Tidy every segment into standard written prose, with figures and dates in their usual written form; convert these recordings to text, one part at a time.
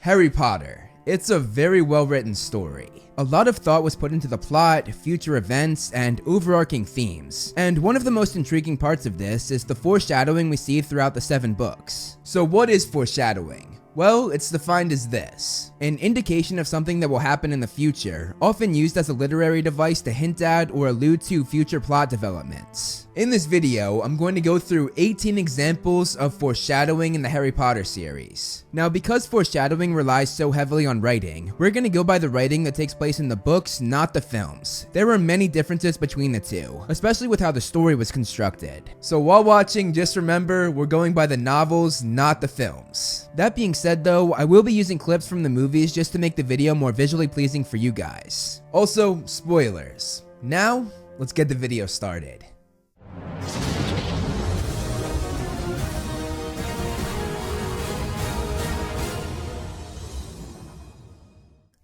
Harry Potter. It's a very well written story. A lot of thought was put into the plot, future events, and overarching themes. And one of the most intriguing parts of this is the foreshadowing we see throughout the 7 books. So what is foreshadowing? Well, it's defined as this: an indication of something that will happen in the future, often used as a literary device to hint at or allude to future plot developments. In this video, I'm going to go through 18 examples of foreshadowing in the Harry Potter series. Now, because foreshadowing relies so heavily on writing, we're going to go by the writing that takes place in the books, not the films. There are many differences between the two, especially with how the story was constructed. So while watching, just remember, we're going by the novels, not the films. That being said though, I will be using clips from the movies just to make the video more visually pleasing for you guys. Also, spoilers. Now, let's get the video started.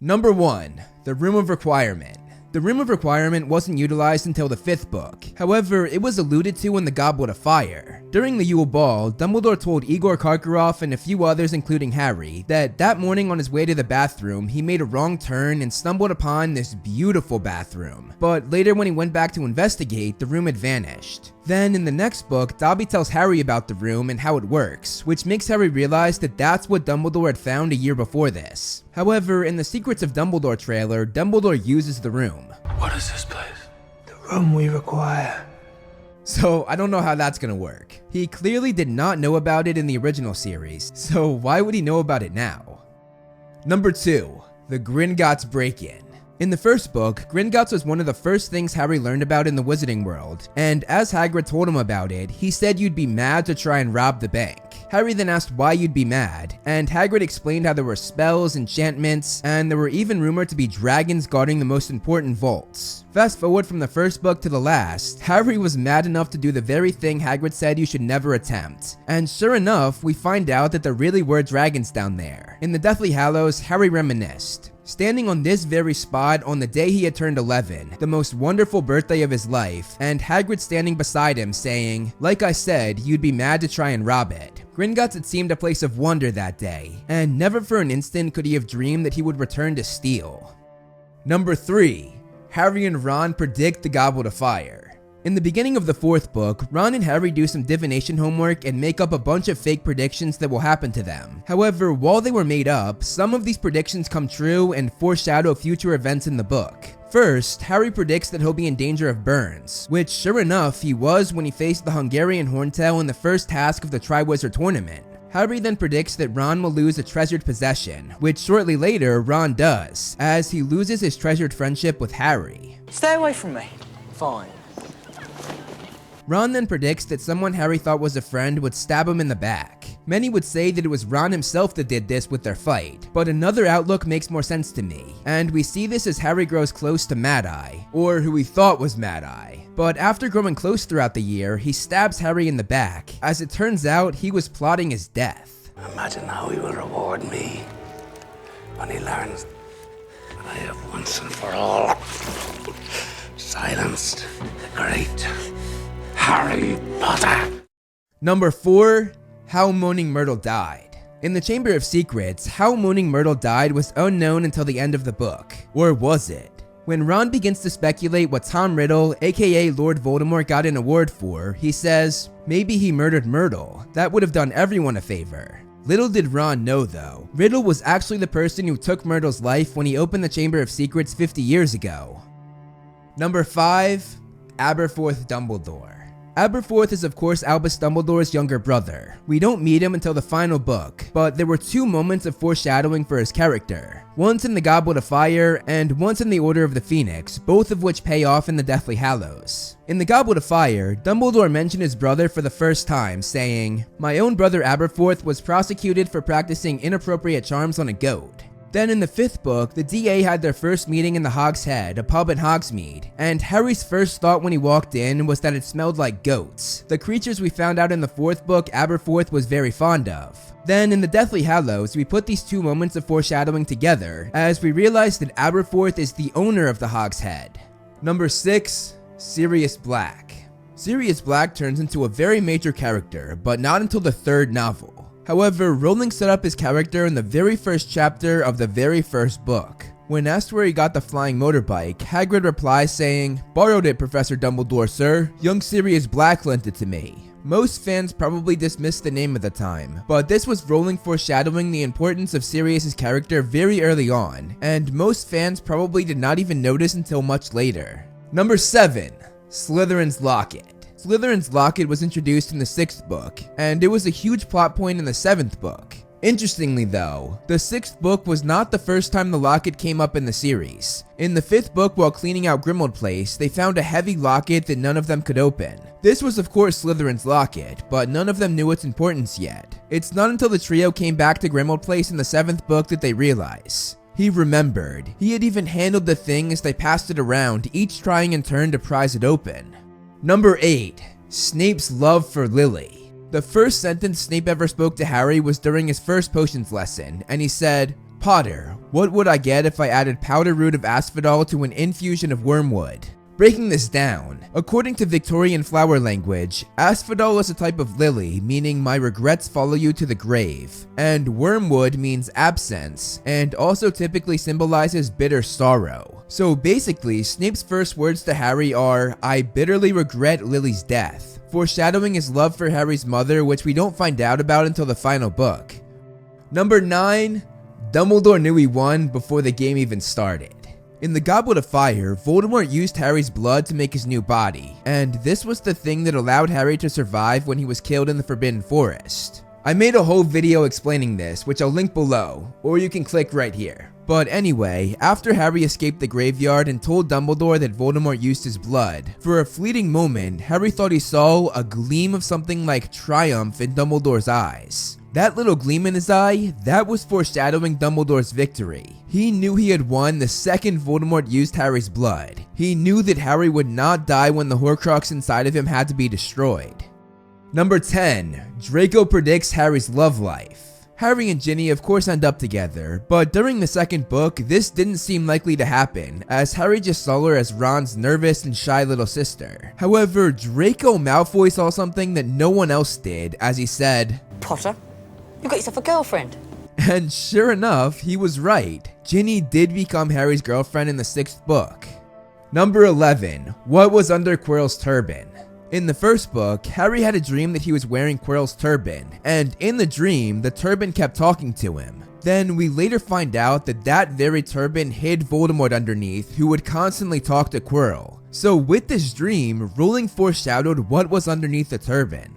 Number 1. The Room of Requirement. The Room of Requirement wasn't utilized until the 5th book. However, it was alluded to in the Goblet of Fire. During the Yule Ball, Dumbledore told Igor Karkaroff and a few others including Harry that morning on his way to the bathroom, he made a wrong turn and stumbled upon this beautiful bathroom. But later when he went back to investigate, the room had vanished. Then in the next book, Dobby tells Harry about the room and how it works, which makes Harry realize that that's what Dumbledore had found a year before this. However, in the Secrets of Dumbledore trailer, Dumbledore uses the room. What is this place? The room we require. So I don't know how that's gonna work. He clearly did not know about it in the original series, so why would he know about it now? Number 2. The Gringotts break-in. In the first book, Gringotts was one of the first things Harry learned about in the Wizarding World, and as Hagrid told him about it, he said you'd be mad to try and rob the bank. Harry then asked why you'd be mad, and Hagrid explained how there were spells, enchantments, and there were even rumored to be dragons guarding the most important vaults. Fast forward from the first book to the last, Harry was mad enough to do the very thing Hagrid said you should never attempt. And sure enough, we find out that there really were dragons down there. In the Deathly Hallows, Harry reminisced. Standing on this very spot on the day he had turned 11, the most wonderful birthday of his life, and Hagrid standing beside him saying, "Like I said, you'd be mad to try and rob it." Gringotts had seemed a place of wonder that day, and never for an instant could he have dreamed that he would return to steal. Number 3. Harry and Ron predict the Goblet of Fire. In the beginning of the 4th book, Ron and Harry do some divination homework and make up a bunch of fake predictions that will happen to them. However, while they were made up, some of these predictions come true and foreshadow future events in the book. First, Harry predicts that he'll be in danger of burns, which sure enough he was when he faced the Hungarian Horntail in the first task of the Triwizard Tournament. Harry then predicts that Ron will lose a treasured possession, which shortly later Ron does, as he loses his treasured friendship with Harry. Stay away from me. Fine. Ron then predicts that someone Harry thought was a friend would stab him in the back. Many would say that it was Ron himself that did this with their fight, but another outlook makes more sense to me, and we see this as Harry grows close to Mad-Eye, or who he thought was Mad-Eye. But after growing close throughout the year, he stabs Harry in the back. As it turns out, he was plotting his death. Imagine how he will reward me when he learns that I have once and for all silenced the great Harry Potter. Number 4. How Moaning Myrtle Died. In the Chamber of Secrets, how Moaning Myrtle died was unknown until the end of the book. Or was it? When Ron begins to speculate what Tom Riddle, aka Lord Voldemort, got an award for, he says, maybe he murdered Myrtle. That would have done everyone a favor. Little did Ron know though, Riddle was actually the person who took Myrtle's life when he opened the Chamber of Secrets 50 years ago. Number 5. Aberforth Dumbledore. Aberforth is of course Albus Dumbledore's younger brother. We don't meet him until the final book, but there were 2 moments of foreshadowing for his character. Once in the Goblet of Fire, and once in the Order of the Phoenix, both of which pay off in the Deathly Hallows. In the Goblet of Fire, Dumbledore mentioned his brother for the first time, saying, "My own brother Aberforth was prosecuted for practicing inappropriate charms on a goat." Then in the 5th book, the DA had their first meeting in the Hog's Head, a pub in Hogsmeade, and Harry's first thought when he walked in was that it smelled like goats, the creatures we found out in the 4th book Aberforth was very fond of. Then in the Deathly Hallows, we put these 2 moments of foreshadowing together, as we realize that Aberforth is the owner of the Hog's Head. Number 6. Sirius Black. Sirius Black turns into a very major character, but not until the 3rd novel. However, Rowling set up his character in the very first chapter of the very first book. When asked where he got the flying motorbike, Hagrid replies saying, "Borrowed it, Professor Dumbledore, sir. Young Sirius Black lent it to me." Most fans probably dismissed the name at the time, but this was Rowling foreshadowing the importance of Sirius's character very early on, and most fans probably did not even notice until much later. Number 7. Slytherins Locket. Slytherins Locket was introduced in the 6th book, and it was a huge plot point in the 7th book. Interestingly though, the 6th book was not the first time the locket came up in the series. In the 5th book, while cleaning out Grimmauld Place, they found a heavy locket that none of them could open. This was of course Slytherin's Locket, but none of them knew its importance yet. It's not until the trio came back to Grimmauld Place in the 7th book that they realize. He remembered. He had even handled the thing as they passed it around, each trying in turn to prise it open. Number 8. Snape's love for Lily. The first sentence Snape ever spoke to Harry was during his first potions lesson, and he said, "Potter, what would I get if I added powder root of asphodel to an infusion of wormwood?" Breaking this down, according to Victorian flower language, asphodel is a type of lily, meaning my regrets follow you to the grave, and wormwood means absence, and also typically symbolizes bitter sorrow. So basically, Snape's first words to Harry are, "I bitterly regret Lily's death," foreshadowing his love for Harry's mother, which we don't find out about until the final book. Number 9. Dumbledore knew he won before the game even started. In the Goblet of Fire, Voldemort used Harry's blood to make his new body, and this was the thing that allowed Harry to survive when he was killed in the Forbidden Forest. I made a whole video explaining this, which I'll link below, or you can click right here. But anyway, after Harry escaped the graveyard and told Dumbledore that Voldemort used his blood, for a fleeting moment, Harry thought he saw a gleam of something like triumph in Dumbledore's eyes. That little gleam in his eye, that was foreshadowing Dumbledore's victory. He knew he had won the second Voldemort used Harry's blood. He knew that Harry would not die when the Horcrux inside of him had to be destroyed. Number 10. Draco predicts Harry's love life. Harry and Ginny of course end up together, but during the 2nd book, this didn't seem likely to happen, as Harry just saw her as Ron's nervous and shy little sister. However, Draco Malfoy saw something that no one else did, as he said, "Potter, you got yourself a girlfriend." And sure enough, he was right. Ginny did become Harry's girlfriend in the 6th book. Number 11. What was under Quirrell's turban? In the 1st book, Harry had a dream that he was wearing Quirrell's turban, and in the dream, the turban kept talking to him. Then we later find out that that very turban hid Voldemort underneath, who would constantly talk to Quirrell. So with this dream, Rowling foreshadowed what was underneath the turban.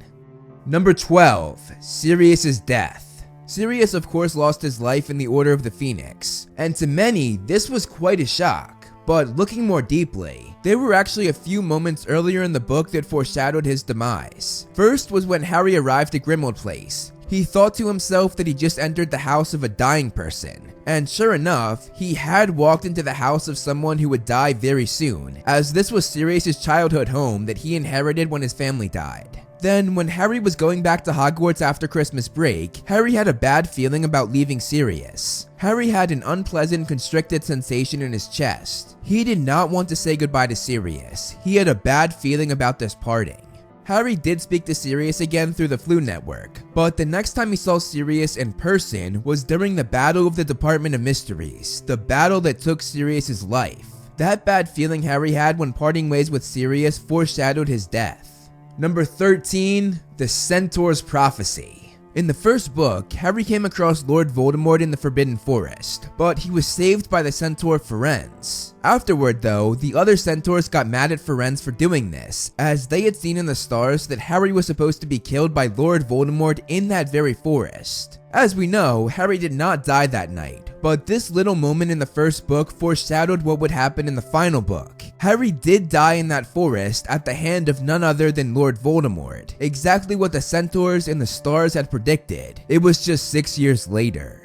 Number 12. Sirius' Death. Sirius of course lost his life in the Order of the Phoenix, and to many, this was quite a shock. But looking more deeply, there were actually a few moments earlier in the book that foreshadowed his demise. First was when Harry arrived at Grimmauld Place. He thought to himself that he just entered the house of a dying person, and sure enough, he had walked into the house of someone who would die very soon, as this was Sirius' childhood home that he inherited when his family died. Then, when Harry was going back to Hogwarts after Christmas break, Harry had a bad feeling about leaving Sirius. Harry had an unpleasant constricted sensation in his chest. He did not want to say goodbye to Sirius. He had a bad feeling about this parting. Harry did speak to Sirius again through the Flu Network, but the next time he saw Sirius in person was during the Battle of the Department of Mysteries, the battle that took Sirius's life. That bad feeling Harry had when parting ways with Sirius foreshadowed his death. Number 13. The Centaurs Prophecy. In the 1st book, Harry came across Lord Voldemort in the Forbidden Forest, but he was saved by the centaur Firenze. Afterward though, the other centaurs got mad at Firenze for doing this, as they had seen in the stars that Harry was supposed to be killed by Lord Voldemort in that very forest. As we know, Harry did not die that night, but this little moment in the 1st book foreshadowed what would happen in the final book. Harry did die in that forest at the hand of none other than Lord Voldemort, exactly what the centaurs and the stars had predicted. It was just 6 years later.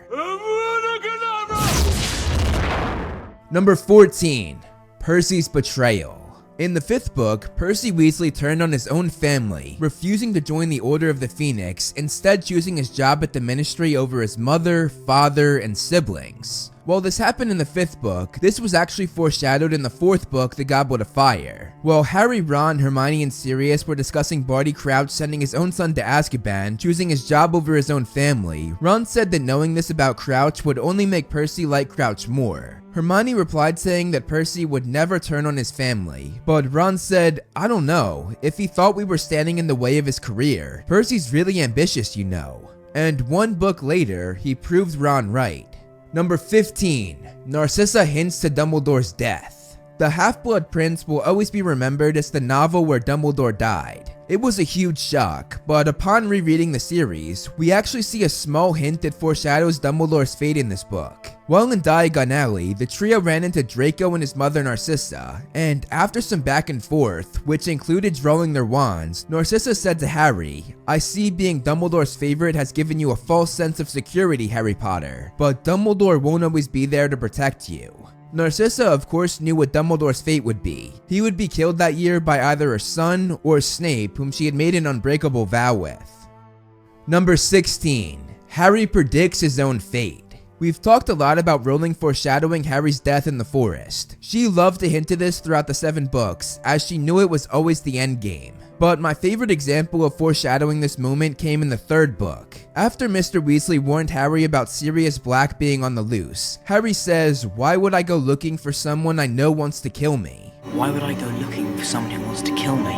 Number 14. Percys Betrayal. In the 5th book, Percy Weasley turned on his own family, refusing to join the Order of the Phoenix, instead choosing his job at the Ministry over his mother, father, and siblings. While this happened in the 5th book, this was actually foreshadowed in the 4th book, The Goblet of Fire. While Harry, Ron, Hermione, and Sirius were discussing Barty Crouch sending his own son to Azkaban, choosing his job over his own family, Ron said that knowing this about Crouch would only make Percy like Crouch more. Hermione replied saying that Percy would never turn on his family, but Ron said, I don't know, if he thought we were standing in the way of his career. Percy's really ambitious, you know. And 1 book later, he proved Ron right. Number 15, Narcissa Hints to Dumbledore's Death. The Half-Blood Prince will always be remembered as the novel where Dumbledore died. It was a huge shock, but upon rereading the series, we actually see a small hint that foreshadows Dumbledore's fate in this book. While in Diagon Alley, the trio ran into Draco and his mother Narcissa, and after some back and forth, which included drawing their wands, Narcissa said to Harry, I see being Dumbledore's favorite has given you a false sense of security, Harry Potter, but Dumbledore won't always be there to protect you. Narcissa of course knew what Dumbledore's fate would be. He would be killed that year by either her son or Snape, whom she had made an unbreakable vow with. Number 16, Harry predicts his own fate. We've talked a lot about Rowling foreshadowing Harry's death in the forest. She loved to hint to this throughout the 7 books, as she knew it was always the end game. But my favorite example of foreshadowing this moment came in the 3rd book. After Mr. Weasley warned Harry about Sirius Black being on the loose, Harry says, why would I go looking for someone I know wants to kill me? Why would I go looking for someone who wants to kill me?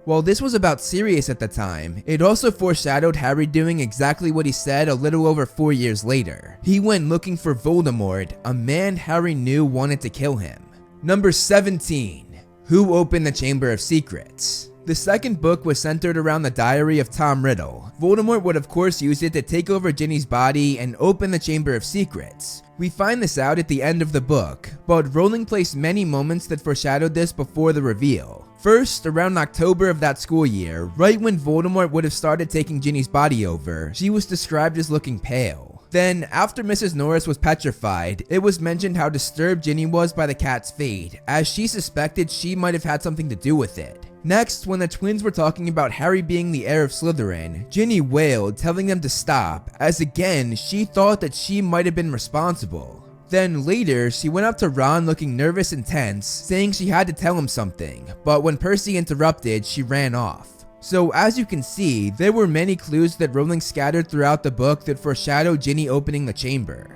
While this was about Sirius at the time, it also foreshadowed Harry doing exactly what he said a little over 4 years later. He went looking for Voldemort, a man Harry knew wanted to kill him. Number 17, who opened the Chamber of Secrets? The 2nd book was centered around the diary of Tom Riddle. Voldemort would of course use it to take over Ginny's body and open the Chamber of Secrets. We find this out at the end of the book, but Rowling placed many moments that foreshadowed this before the reveal. First, around October of that school year, right when Voldemort would have started taking Ginny's body over, she was described as looking pale. Then, after Mrs. Norris was petrified, it was mentioned how disturbed Ginny was by the cat's fate, as she suspected she might have had something to do with it. Next, when the twins were talking about Harry being the heir of Slytherin, Ginny wailed, telling them to stop, as again, she thought that she might have been responsible. Then later, she went up to Ron looking nervous and tense, saying she had to tell him something, but when Percy interrupted, she ran off. So as you can see, there were many clues that Rowling scattered throughout the book that foreshadowed Ginny opening the chamber.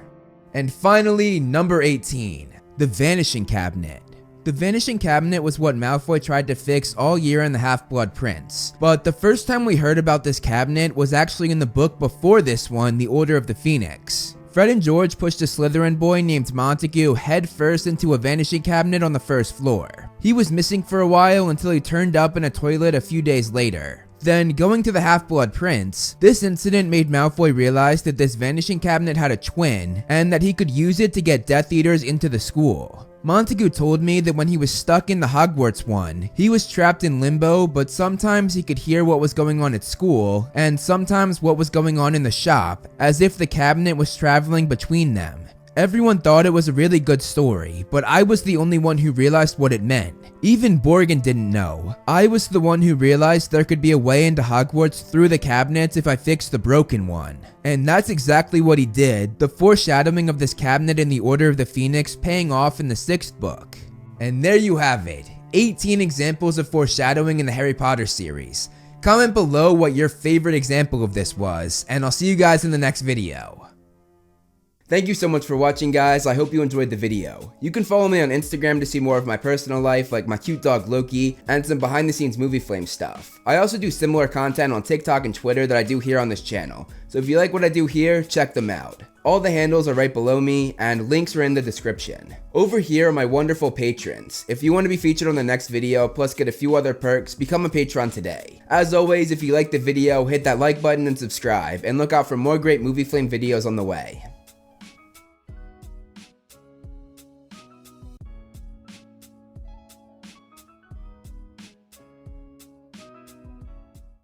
And finally, number 18, the Vanishing Cabinet. The Vanishing Cabinet was what Malfoy tried to fix all year in the Half-Blood Prince, but the first time we heard about this cabinet was actually in the book before this one, The Order of the Phoenix. Fred and George pushed a Slytherin boy named Montague headfirst into a Vanishing Cabinet on the 1st floor. He was missing for a while until he turned up in a toilet a few days later. Then, going to the Half-Blood Prince, this incident made Malfoy realize that this Vanishing Cabinet had a twin, and that he could use it to get Death Eaters into the school. Montague told me that when he was stuck in the Hogwarts one, he was trapped in limbo, but sometimes he could hear what was going on at school, and sometimes what was going on in the shop, as if the cabinet was traveling between them. Everyone thought it was a really good story, but I was the only one who realized what it meant. Even Borgin didn't know. I was the one who realized there could be a way into Hogwarts through the cabinets if I fixed the broken one. And that's exactly what he did, the foreshadowing of this cabinet in the Order of the Phoenix paying off in the 6th book. And there you have it, 18 examples of foreshadowing in the Harry Potter series. Comment below what your favorite example of this was, and I'll see you guys in the next video. Thank you so much for watching, guys. I hope you enjoyed the video. You can follow me on Instagram to see more of my personal life, like my cute dog Loki, and some behind the scenes movie flame stuff. I also do similar content on TikTok and Twitter that I do here on this channel, so if you like what I do here, check them out. All the handles are right below me, and links are in the description. Over here are my wonderful patrons. If you want to be featured on the next video, plus get a few other perks, become a patron today. As always, if you liked the video, hit that like button and subscribe, and look out for more great movie flame videos on the way.